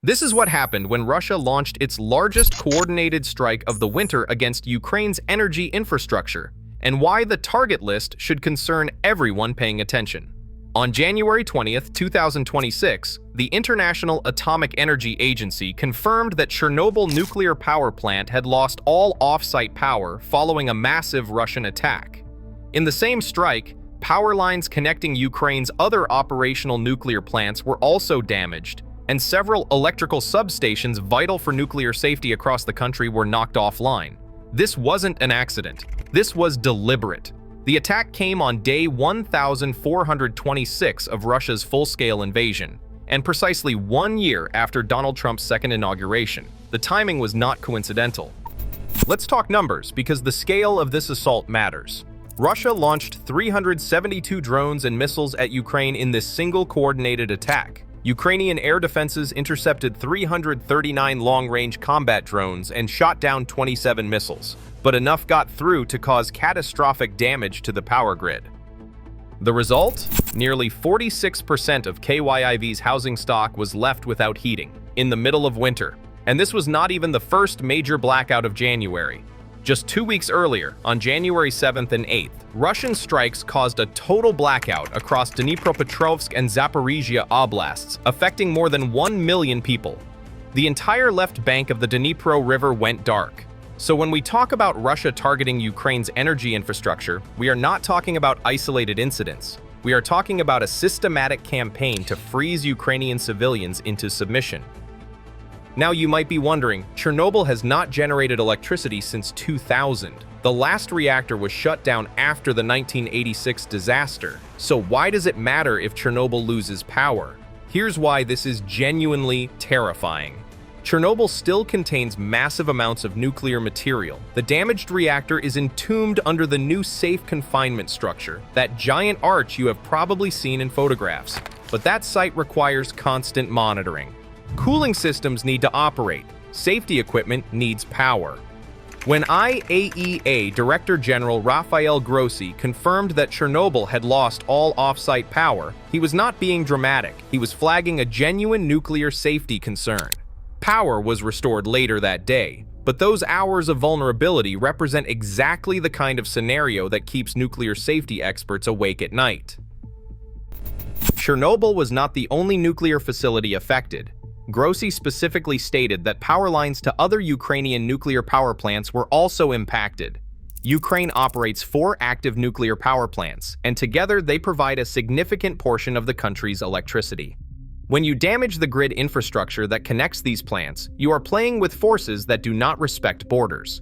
This is what happened when Russia launched its largest coordinated strike of the winter against Ukraine's energy infrastructure, and why the target list should concern everyone paying attention. On January 20th, 2026, the International Atomic Energy Agency confirmed that Chernobyl nuclear power plant had lost all off-site power following a massive Russian attack. In the same strike, power lines connecting Ukraine's other operational nuclear plants were also damaged, and several electrical substations vital for nuclear safety across the country were knocked offline. This wasn't an accident. This was deliberate. The attack came on day 1426 of Russia's full-scale invasion, and precisely 1 year after Donald Trump's second inauguration. The timing was not coincidental. Let's talk numbers, because the scale of this assault matters. Russia launched 372 drones and missiles at Ukraine in this single coordinated attack. Ukrainian air defenses intercepted 339 long-range combat drones and shot down 27 missiles, but enough got through to cause catastrophic damage to the power grid. The result? Nearly 46% of KYIV's housing stock was left without heating, in the middle of winter. And this was not even the first major blackout of January. Just 2 weeks earlier, on January 7th and 8th, Russian strikes caused a total blackout across Dnipropetrovsk and Zaporizhzhia oblasts, affecting more than 1 million people. The entire left bank of the Dnipro River went dark. So when we talk about Russia targeting Ukraine's energy infrastructure, we are not talking about isolated incidents. We are talking about a systematic campaign to freeze Ukrainian civilians into submission. Now you might be wondering, Chernobyl has not generated electricity since 2000. The last reactor was shut down after the 1986 disaster. So why does it matter if Chernobyl loses power? Here's why this is genuinely terrifying. Chernobyl still contains massive amounts of nuclear material. The damaged reactor is entombed under the new safe confinement structure, that giant arch you have probably seen in photographs. But that site requires constant monitoring. Cooling systems need to operate. Safety equipment needs power. When IAEA Director General Rafael Grossi confirmed that Chernobyl had lost all off-site power, he was not being dramatic. He was flagging a genuine nuclear safety concern. Power was restored later that day, but those hours of vulnerability represent exactly the kind of scenario that keeps nuclear safety experts awake at night. Chernobyl was not the only nuclear facility affected. Grossi specifically stated that power lines to other Ukrainian nuclear power plants were also impacted. Ukraine operates 4 active nuclear power plants, and together they provide a significant portion of the country's electricity. When you damage the grid infrastructure that connects these plants, you are playing with forces that do not respect borders.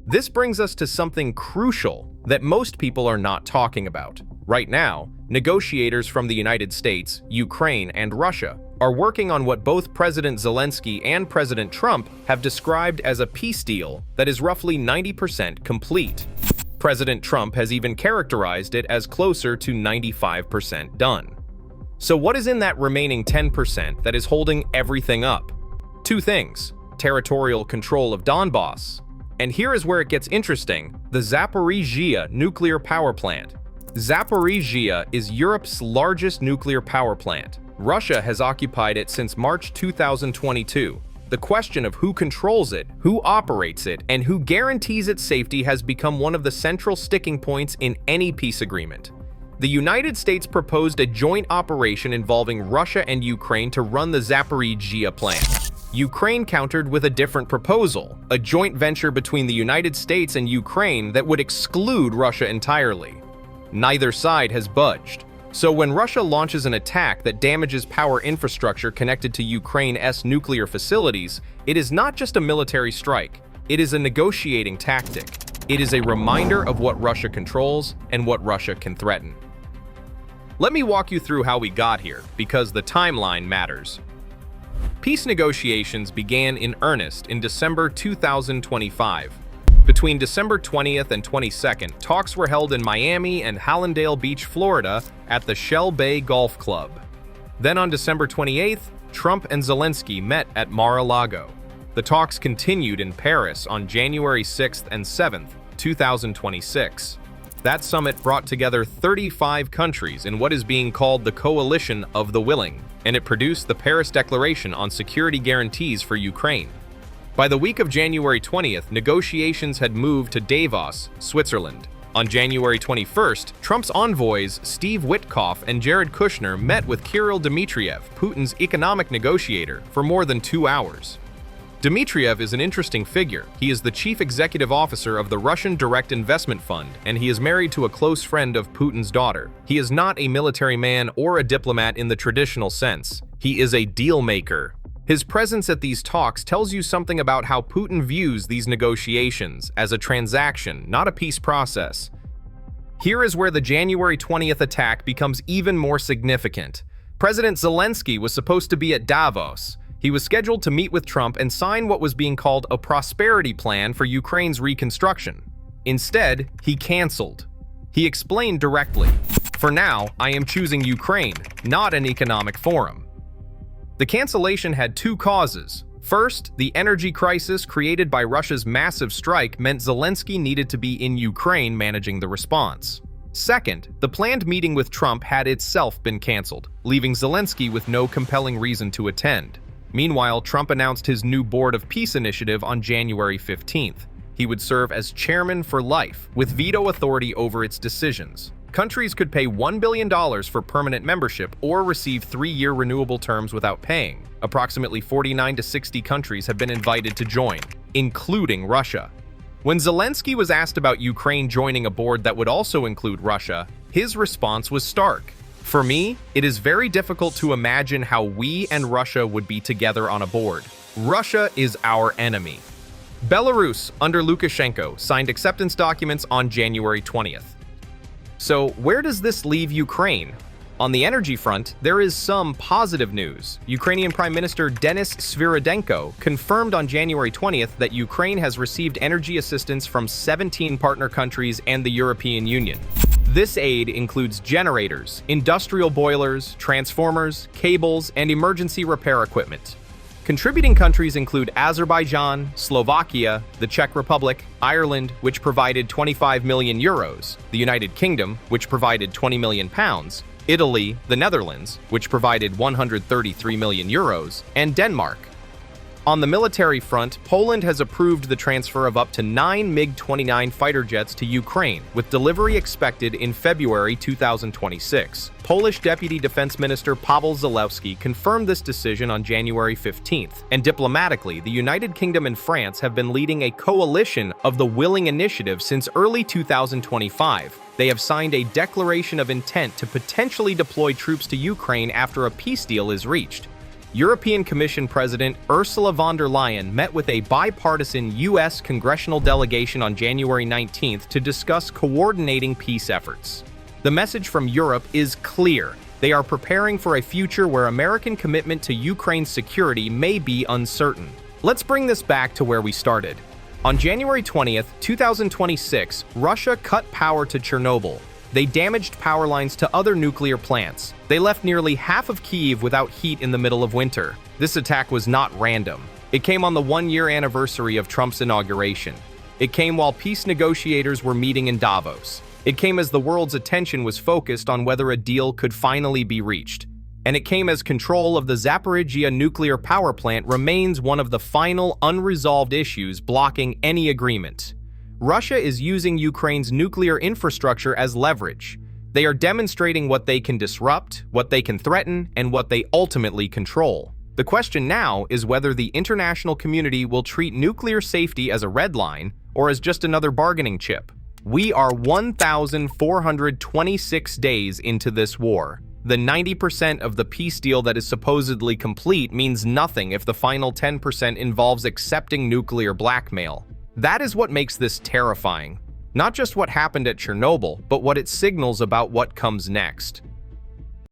This brings us to something crucial that most people are not talking about. Right now, negotiators from the United States, Ukraine, and Russia are working on what both President Zelensky and President Trump have described as a peace deal that is roughly 90% complete. President Trump has even characterized it as closer to 95% done. So what is in that remaining 10% that is holding everything up? 2 things: territorial control of Donbass, and here is where it gets interesting, the Zaporizhzhia Nuclear Power Plant. Zaporizhzhia is Europe's largest nuclear power plant. Russia has occupied it since March 2022. The question of who controls it, who operates it, and who guarantees its safety has become one of the central sticking points in any peace agreement. The United States proposed a joint operation involving Russia and Ukraine to run the Zaporizhzhia plant. Ukraine countered with a different proposal, a joint venture between the United States and Ukraine that would exclude Russia entirely. Neither side has budged. So when Russia launches an attack that damages power infrastructure connected to Ukraine's nuclear facilities, it is not just a military strike, it is a negotiating tactic. It is a reminder of what Russia controls and what Russia can threaten. Let me walk you through how we got here, because the timeline matters. Peace negotiations began in earnest in December 2025. Between December 20th and 22nd, talks were held in Miami and Hallandale Beach, Florida, at the Shell Bay Golf Club. Then on December 28th, Trump and Zelensky met at Mar-a-Lago. The talks continued in Paris on January 6th and 7th, 2026. That summit brought together 35 countries in what is being called the Coalition of the Willing, and it produced the Paris Declaration on security guarantees for Ukraine. By the week of January 20th, negotiations had moved to Davos, Switzerland. On January 21st, Trump's envoys Steve Witkoff and Jared Kushner met with Kirill Dmitriev, Putin's economic negotiator, for more than 2 hours. Dmitriev is an interesting figure. He is the chief executive officer of the Russian Direct Investment Fund, and he is married to a close friend of Putin's daughter. He is not a military man or a diplomat in the traditional sense. He is a deal maker. His presence at these talks tells you something about how Putin views these negotiations as a transaction, not a peace process. Here is where the January 20th attack becomes even more significant. President Zelensky was supposed to be at Davos. He was scheduled to meet with Trump and sign what was being called a prosperity plan for Ukraine's reconstruction. Instead, he canceled. He explained directly, "For now, I am choosing Ukraine, not an economic forum." The cancellation had two causes. First, the energy crisis created by Russia's massive strike meant Zelensky needed to be in Ukraine managing the response. Second, the planned meeting with Trump had itself been canceled, leaving Zelensky with no compelling reason to attend. Meanwhile, Trump announced his new Board of Peace initiative on January 15th. He would serve as chairman for life, with veto authority over its decisions. Countries could pay $1 billion for permanent membership or receive 3-year renewable terms without paying. Approximately 49 to 60 countries have been invited to join, including Russia. When Zelensky was asked about Ukraine joining a board that would also include Russia, his response was stark. "For me, it is very difficult to imagine how we and Russia would be together on a board. Russia is our enemy." Belarus, under Lukashenko, signed acceptance documents on January 20th. So, where does this leave Ukraine? On the energy front, there is some positive news. Ukrainian Prime Minister Denis Svirodenko confirmed on January 20th that Ukraine has received energy assistance from 17 partner countries and the European Union. This aid includes generators, industrial boilers, transformers, cables, and emergency repair equipment. Contributing countries include Azerbaijan, Slovakia, the Czech Republic, Ireland, which provided 25 million euros, the United Kingdom, which provided 20 million pounds, Italy, the Netherlands, which provided 133 million euros, and Denmark. On the military front, Poland has approved the transfer of up to 9 MiG-29 fighter jets to Ukraine, with delivery expected in February 2026. Polish Deputy Defense Minister Paweł Zalewski confirmed this decision on January 15th, and diplomatically, the United Kingdom and France have been leading a coalition of the Willing Initiative since early 2025. They have signed a declaration of intent to potentially deploy troops to Ukraine after a peace deal is reached. European Commission President Ursula von der Leyen met with a bipartisan U.S. congressional delegation on January 19th to discuss coordinating peace efforts. The message from Europe is clear. They are preparing for a future where American commitment to Ukraine's security may be uncertain. Let's bring this back to where we started. On January 20th, 2026, Russia cut power to Chernobyl. They damaged power lines to other nuclear plants. They left nearly half of Kyiv without heat in the middle of winter. This attack was not random. It came on the 1-year anniversary of Trump's inauguration. It came while peace negotiators were meeting in Davos. It came as the world's attention was focused on whether a deal could finally be reached. And it came as control of the Zaporizhzhia Nuclear Power Plant remains one of the final unresolved issues blocking any agreement. Russia is using Ukraine's nuclear infrastructure as leverage. They are demonstrating what they can disrupt, what they can threaten, and what they ultimately control. The question now is whether the international community will treat nuclear safety as a red line or as just another bargaining chip. We are 1,426 days into this war. The 90% of the peace deal that is supposedly complete means nothing if the final 10% involves accepting nuclear blackmail. That is what makes this terrifying. Not just what happened at Chernobyl, but what it signals about what comes next.